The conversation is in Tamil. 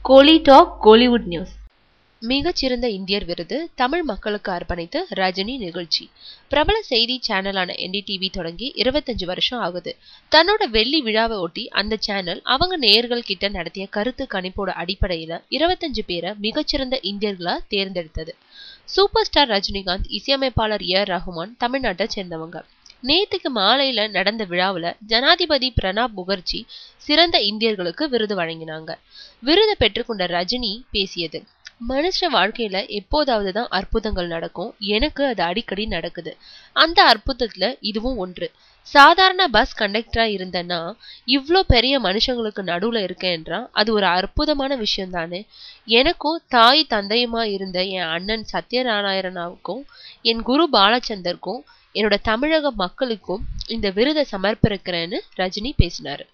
கோலி டாக் கோலிவுட் நியூஸ். மிகச்சிறந்த இந்தியர் விருது தமிழ் மக்களுக்கு அர்ப்பணித்து ரஜினி நிகழ்ச்சி. பிரபல செய்தி சேனலான NDTV தொடங்கி 25 வருஷம் ஆகுது. தன்னோட வெள்ளி விழாவை ஒட்டி அந்த சேனல் அவங்க நேயர்கள் கிட்ட நடத்திய கருத்து கணிப்போட அடிப்படையில 25 பேரை மிகச்சிறந்த இந்தியர்களா தேர்ந்தெடுத்தது. சூப்பர் ஸ்டார் ரஜினிகாந்த், இசையமைப்பாளர் ரஹ்மான் தமிழ்நாட்டை சேர்ந்தவங்க. நேத்துக்கு மாலையில நடந்த விழாவுல ஜனாதிபதி பிரணாப் முகர்ஜி சிறந்த இந்தியர்களுக்கு விருது வழங்கினாங்க. விருதை பெற்றுக்கொண்ட ரஜினி பேசியது, மனுஷ வாழ்க்கையில எப்போதாவதுதான் அற்புதங்கள் நடக்கும். எனக்கு அது அடிக்கடி நடக்குது. அந்த அற்புதத்துல இதுவும் ஒன்று. சாதாரண பஸ் கண்டக்டரா இருந்தேன்னா இவ்ளோ பெரிய மனுஷங்களுக்கு நடுவுல இருக்கேன்றா அது ஒரு அற்புதமான விஷயம் தானே. எனக்கும் தாய் தந்தையுமா இருந்த என் அண்ணன் சத்யநாராயணாவுக்கும் என் குரு பாலச்சந்தருக்கும் என்னோட தமிழக மக்களுக்கும் இந்த விருதை சமர்ப்பிக்கிறேன்னு ரஜினி பேசினாரு.